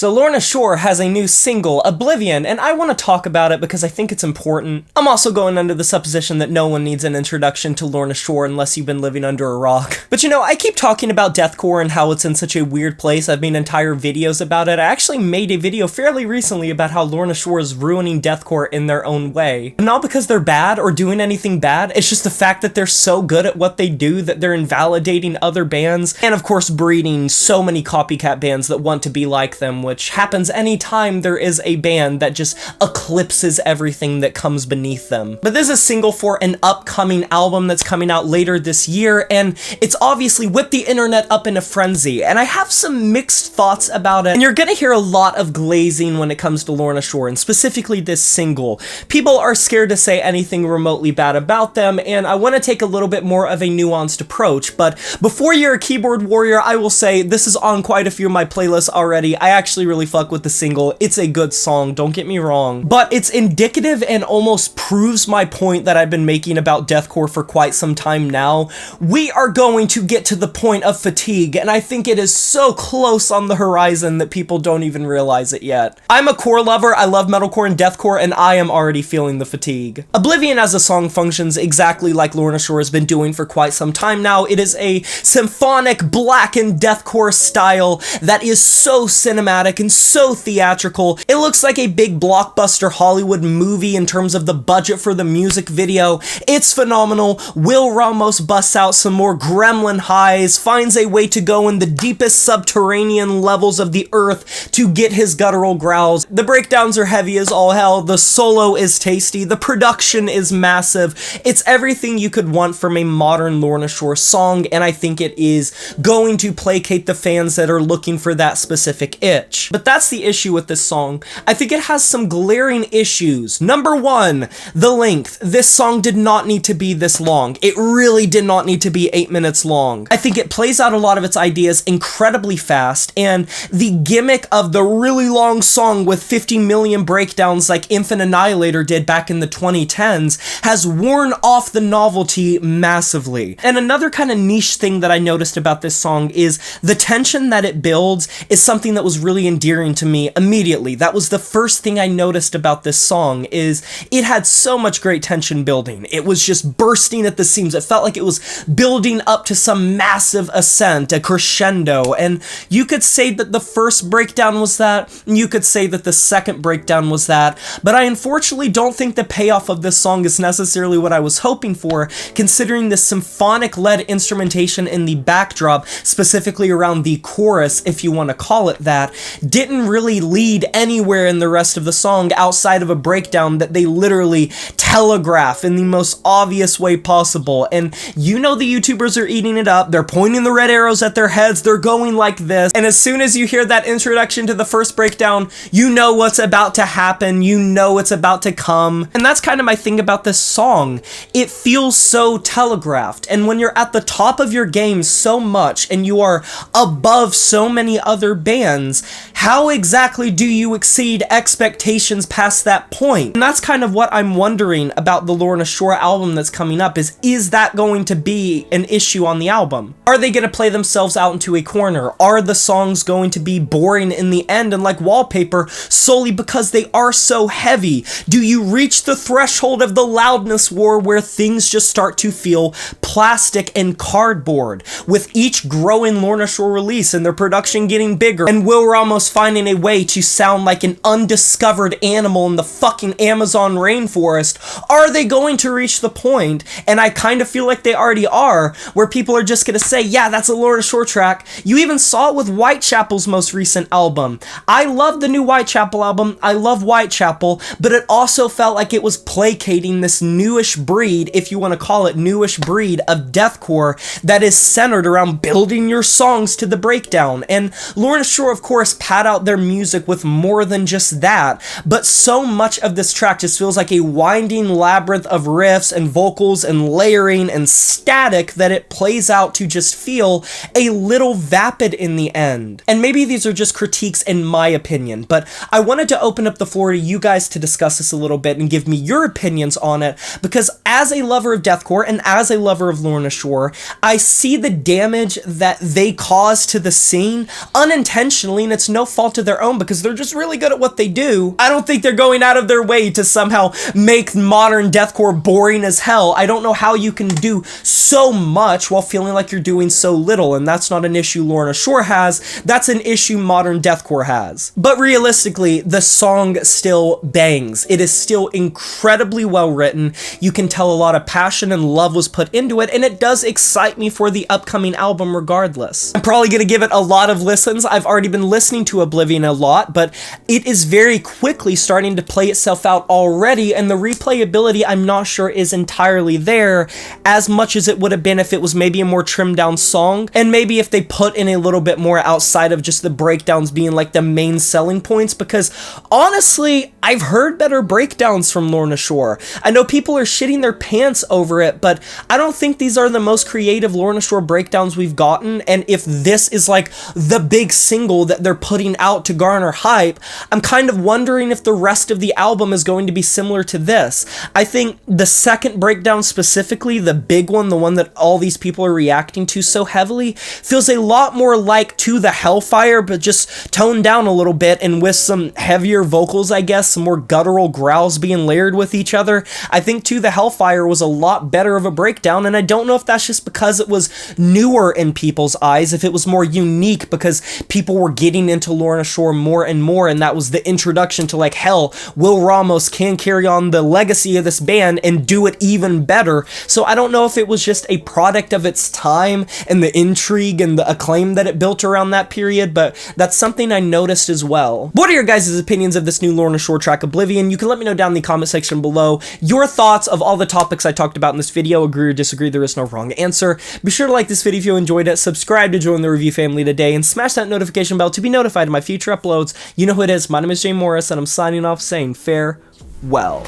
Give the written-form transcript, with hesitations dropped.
So Lorna Shore has a new single, Oblivion, and I want to talk about it because I think it's important. I'm also going under the supposition that no one needs an introduction to Lorna Shore unless you've been living under a rock. But you know, I keep talking about deathcore and how it's in such a weird place. I've made entire videos about it. I actually made a video fairly recently about how Lorna Shore is ruining deathcore in their own way. Not because they're bad or doing anything bad, it's just the fact that they're so good at what they do that they're invalidating other bands, and of course breeding so many copycat bands that want to be like them, which happens anytime there is a band that just eclipses everything that comes beneath them. But this is a single for an upcoming album that's coming out later this year, and it's obviously whipped the internet up in a frenzy, and I have some mixed thoughts about it, and you're gonna hear a lot of glazing when it comes to Lorna Shore, and specifically this single. People are scared to say anything remotely bad about them, and I want to take a little bit more of a nuanced approach, but before you're a keyboard warrior, I will say this is on quite a few of my playlists already. I actually really fuck with the single. It's a good song, don't get me wrong, but it's indicative and almost proves my point that I've been making about deathcore for quite some time now. We are going to get to the point of fatigue, and I think it is so close on the horizon that people don't even realize it yet. I'm a core lover, I love metalcore and deathcore, and I am already feeling the fatigue. Oblivion as a song functions exactly like Lorna Shore has been doing for quite some time now. It is a symphonic black and deathcore style that is so cinematic and so theatrical. It looks like a big blockbuster Hollywood movie in terms of the budget for the music video. It's phenomenal. Will Ramos busts out some more gremlin highs, finds a way to go in the deepest subterranean levels of the earth to get his guttural growls. The breakdowns are heavy as all hell. The solo is tasty. The production is massive. It's everything you could want from a modern Lorna Shore song, and I think it is going to placate the fans that are looking for that specific itch. But that's the issue with this song. I think it has some glaring issues. Number one, the length. This song did not need to be this long. It really did not need to be 8 minutes long. I think it plays out a lot of its ideas incredibly fast, and the gimmick of the really long song with 50 million breakdowns like Infant Annihilator did back in the 2010s has worn off the novelty massively. And another kind of niche thing that I noticed about this song is the tension that it builds is something that was really endearing to me immediately. That was the first thing I noticed about this song, is it had so much great tension building. It was just bursting at the seams. It felt like it was building up to some massive ascent, a crescendo, and you could say that the first breakdown was that, and you could say that the second breakdown was that, but I unfortunately don't think the payoff of this song is necessarily what I was hoping for, considering the symphonic-led instrumentation in the backdrop, specifically around the chorus, if you want to call it that, didn't really lead anywhere in the rest of the song outside of a breakdown that they literally telegraph in the most obvious way possible. And you know the YouTubers are eating it up, they're pointing the red arrows at their heads, they're going like this, and as soon as you hear that introduction to the first breakdown, you know what's about to happen, you know it's about to come. And that's kind of my thing about this song. It feels so telegraphed, and when you're at the top of your game so much and you are above so many other bands, how exactly do you exceed expectations past that point? And that's kind of what I'm wondering about the Lorna Shore album that's coming up, is that going to be an issue on the album? Are they going to play themselves out into a corner? Are the songs going to be boring in the end and like wallpaper solely because they are so heavy? Do you reach the threshold of the loudness war where things just start to feel plastic and cardboard, with each growing Lorna Shore release and their production getting bigger, and Will Ramos finding a way to sound like an undiscovered animal in the fucking Amazon rainforest? Are they going to reach the point, and I kind of feel like they already are, where people are just gonna say, yeah, that's a Lorna Shore track? You even saw it with Whitechapel's most recent album. I love the new Whitechapel album, I love Whitechapel, but it also felt like it was placating this newish breed, if you want to call it newish breed, of deathcore that is centered around building your songs to the breakdown. And Lorna Shore, of course, pad out their music with more than just that, but so much of this track just feels like a winding labyrinth of riffs and vocals and layering and static that it plays out to just feel a little vapid in the end. And maybe these are just critiques in my opinion, but I wanted to open up the floor to you guys to discuss this a little bit and give me your opinions on it, because as a lover of deathcore and as a lover of Lorna Shore, I see the damage that they cause to the scene unintentionally, and it's no fault of their own because they're just really good at what they do. I don't think they're going out of their way to somehow make modern deathcore boring as hell. I don't know how you can do so much while feeling like you're doing so little, and that's not an issue Lorna Shore has, that's an issue modern deathcore has. But realistically, the song still bangs. It is still incredibly well written. You can tell a lot of passion and love was put into it, and it does excite me for the upcoming album regardless. I'm probably gonna give it a lot of listens. I've already been listening to Oblivion a lot, but it is very quickly starting to play itself out already, and the replayability I'm not sure is entirely there as much as it would have been if it was maybe a more trimmed down song, and maybe if they put in a little bit more outside of just the breakdowns being like the main selling points, because honestly, I've heard better breakdowns from Lorna Shore. I know people are shitting their pants over it, but I don't think these are the most creative Lorna Shore breakdowns we've gotten, and if this is like the big single that they're putting out to garner hype, I'm kind of wondering if the rest of the album is going to be similar to this. I think the second breakdown specifically, the big one, the one that all these people are reacting to so heavily, feels a lot more like To the Hellfire, but just toned down a little bit and with some heavier vocals, I guess, some more guttural growls being layered with each other. I think To the Hellfire was a lot better of a breakdown, and I don't know if that's just because it was newer in people's eyes, if it was more unique because people were getting into Lorna Shore more and more, and that was the introduction to like, hell, Will Ramos can carry on the legacy of this band and do it even better. So I don't know if it was just a product of its time and the intrigue and the acclaim that it built around that period, but that's something I noticed as well. What are your guys' opinions of this new Lorna Shore track, Oblivion? You can let me know down in the comment section below your thoughts of all the topics I talked about in this video. Agree or disagree, there is no wrong answer. Be sure to like this video if you enjoyed it, subscribe to join the review family today, and smash that notification bell to be notified of my future uploads. You know who it is, my name is Jay Morris, and I'm signing off saying farewell.